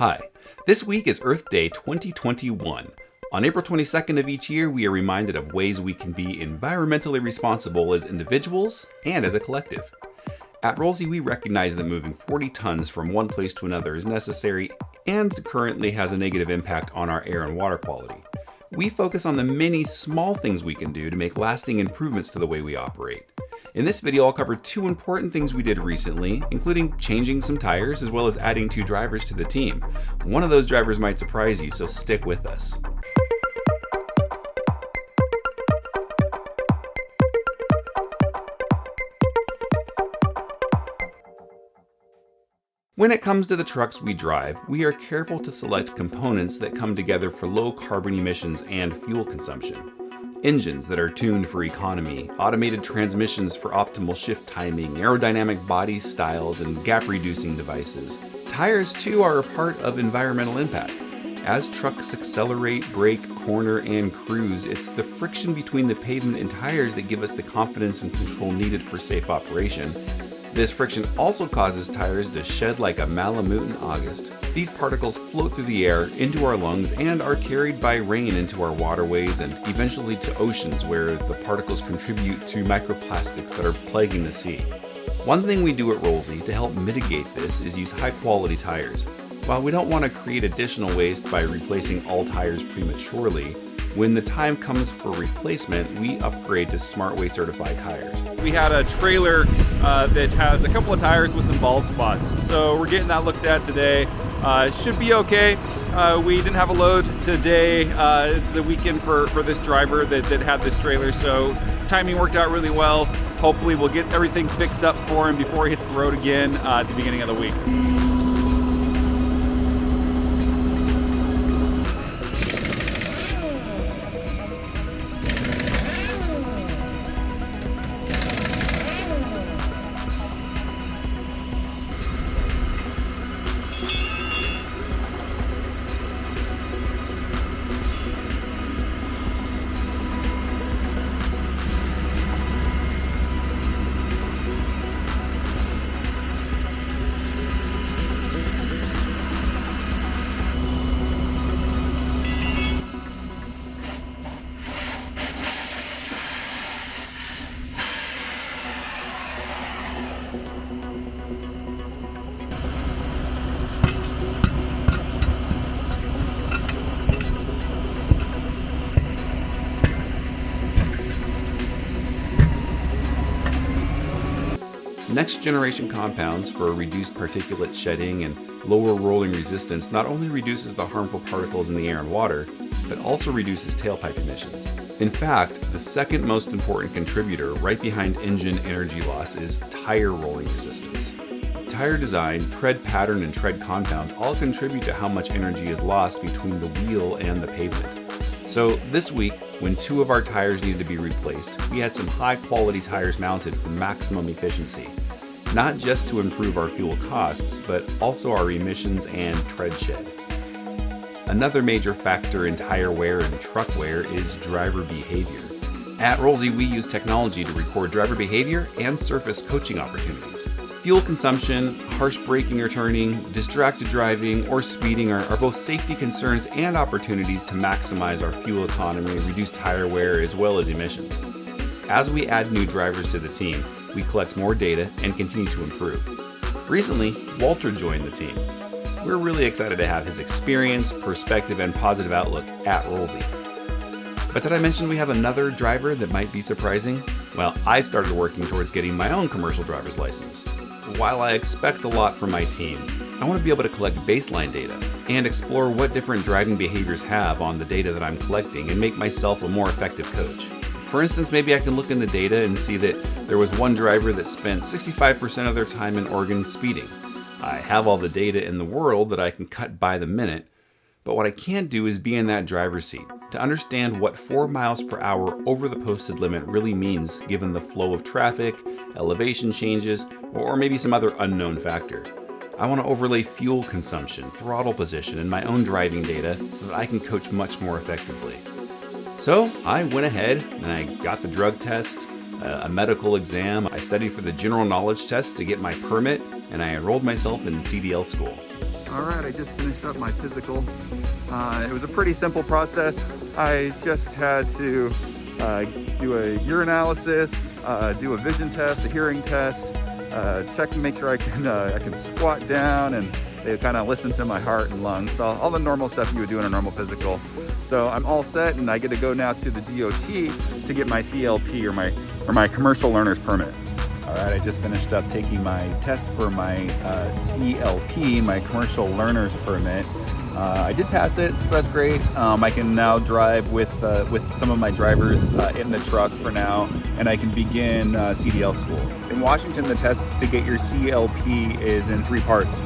Hi, this week is Earth Day 2021. On April 22nd of each year, we are reminded of ways we can be environmentally responsible as individuals and as a collective. At Rollsy, we recognize that moving 40 tons from one place to another is necessary and currently has a negative impact on our air and water quality. We focus on the many small things we can do to make lasting improvements to the way we operate. In this video, I'll cover two important things we did recently, including changing some tires as well as adding 2 drivers to the team. One of those drivers might surprise you, so stick with us. When it comes to the trucks we drive, we are careful to select components that come together for low carbon emissions and fuel consumption. Engines that are tuned for economy, automated transmissions for optimal shift timing, aerodynamic body styles, and gap-reducing devices. Tires, too, are a part of environmental impact. As trucks accelerate, brake, corner, and cruise, it's the friction between the pavement and tires that give us the confidence and control needed for safe operation. This friction also causes tires to shed like a Malamute in August. These particles float through the air into our lungs and are carried by rain into our waterways and eventually to oceans, where the particles contribute to microplastics that are plaguing the sea. One thing we do at Rollsy to help mitigate this is use high-quality tires. While we don't want to create additional waste by replacing all tires prematurely, when the time comes for replacement, we upgrade to SmartWay certified tires. We had a trailer that has a couple of tires with some bald spots, so we're getting that looked at today. Should be okay. We didn't have a load today. It's the weekend for this driver that had this trailer, so timing worked out really well. Hopefully we'll get everything fixed up for him before he hits the road again at the beginning of the week. Next generation compounds for reduced particulate shedding and lower rolling resistance not only reduces the harmful particles in the air and water, but also reduces tailpipe emissions. In fact, the second most important contributor right behind engine energy loss is tire rolling resistance. Tire design, tread pattern, and tread compounds all contribute to how much energy is lost between the wheel and the pavement. So this week, when 2 of our tires needed to be replaced, we had some high quality tires mounted for maximum efficiency. Not just to improve our fuel costs, but also our emissions and tread shed. Another major factor in tire wear and truck wear is driver behavior. At Rollsy, we use technology to record driver behavior and surface coaching opportunities. Fuel consumption, harsh braking or turning, distracted driving, or speeding are both safety concerns and opportunities to maximize our fuel economy, reduce tire wear, as well as emissions. As we add new drivers to the team, we collect more data and continue to improve. Recently, Walter joined the team. We're really excited to have his experience, perspective, and positive outlook at Rollsy. But did I mention we have another driver that might be surprising? Well, I started working towards getting my own commercial driver's license. While I expect a lot from my team, I want to be able to collect baseline data and explore what different driving behaviors have on the data that I'm collecting and make myself a more effective coach. For instance, maybe I can look in the data and see that there was one driver that spent 65% of their time in Oregon speeding. I have all the data in the world that I can cut by the minute, but what I can't do is be in that driver's seat to understand what 4 miles per hour over the posted limit really means given the flow of traffic, elevation changes, or maybe some other unknown factor. I want to overlay fuel consumption, throttle position, and my own driving data so that I can coach much more effectively. So I went ahead and I got the drug test, a medical exam. I studied for the general knowledge test to get my permit, and I enrolled myself in CDL school. All right, I just finished up my physical. It was a pretty simple process. I just had to do a urinalysis, do a vision test, a hearing test, check to make sure I can squat down, and they kind of listen to my heart and lungs. So all the normal stuff you would do in a normal physical. So I'm all set, and I get to go now to the DOT to get my CLP or my commercial learner's permit. All right, I just finished up taking my test for my CLP, my commercial learner's permit. I did pass it, so that's great. I can now drive with some of my drivers in the truck for now, and I can begin CDL school. In Washington, the tests to get your CLP is in 3 parts.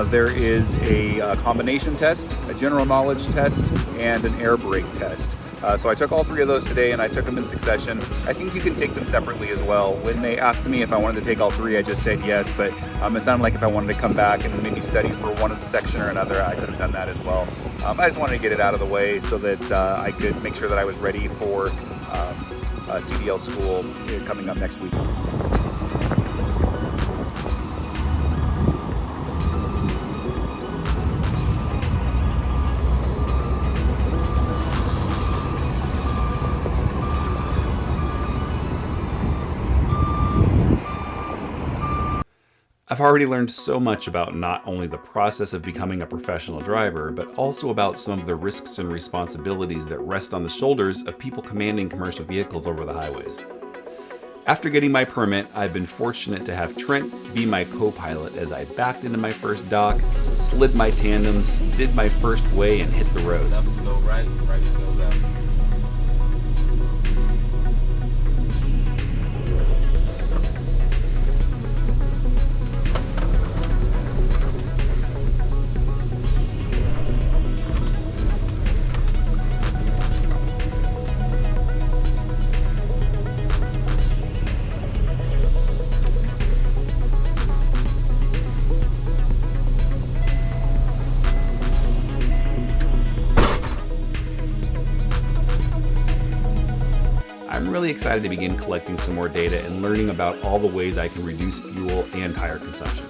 There is a combination test, a general knowledge test, and an air brake test. So I took all 3 of those today, and I took them in succession. I think you can take them separately as well. When they asked me if I wanted to take all 3, I just said yes, but it sounded like if I wanted to come back and maybe study for one section or another, I could have done that as well. I just wanted to get it out of the way so that I could make sure that I was ready for CDL school coming up next week. I've already learned so much about not only the process of becoming a professional driver, but also about some of the risks and responsibilities that rest on the shoulders of people commanding commercial vehicles over the highways. After getting my permit, I've been fortunate to have Trent be my co-pilot as I backed into my first dock, slid my tandems, did my first way, and hit the road. Left to go right, right to go left. I'm really excited to begin collecting some more data and learning about all the ways I can reduce fuel and tire consumption.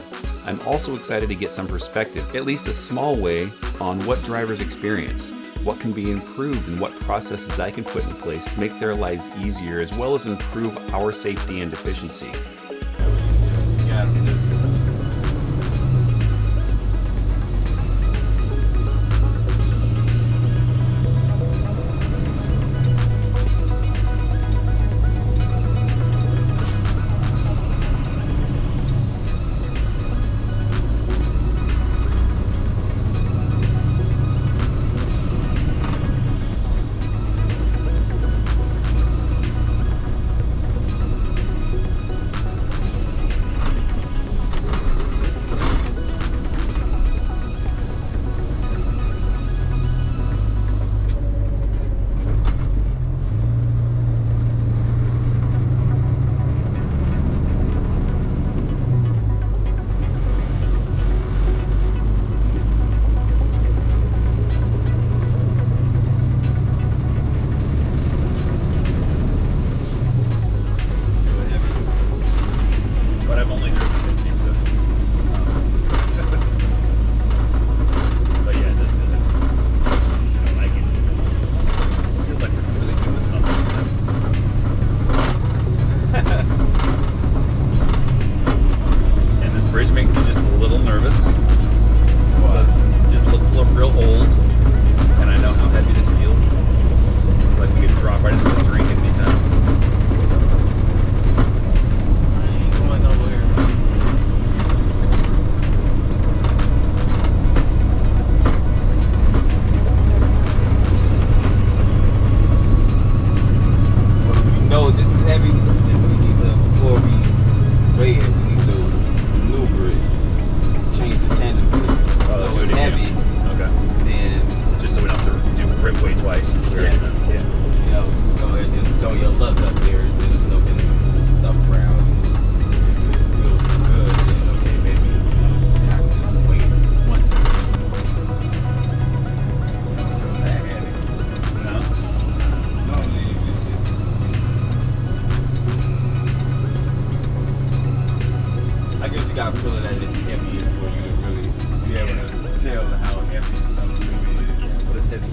I'm also excited to get some perspective, at least a small way, on what drivers experience, what can be improved, and what processes I can put in place to make their lives easier, as well as improve our safety and efficiency. Yeah, I guess you gotta feel it at its heaviest for you to really be able to tell how heavy something is. Yeah, but it's heavy.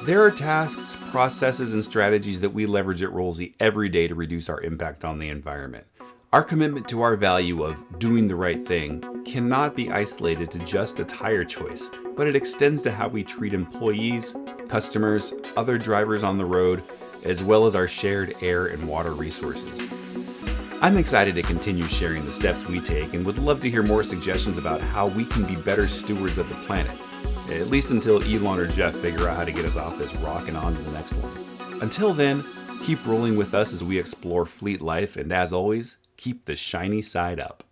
There are tasks, processes, and strategies that we leverage at Rollsy every day to reduce our impact on the environment. Our commitment to our value of doing the right thing cannot be isolated to just a tire choice, but it extends to how we treat employees, customers, other drivers on the road, as well as our shared air and water resources. I'm excited to continue sharing the steps we take and would love to hear more suggestions about how we can be better stewards of the planet, at least until Elon or Jeff figure out how to get us off this rock and on to the next one. Until then, keep rolling with us as we explore fleet life, and as always, keep the shiny side up.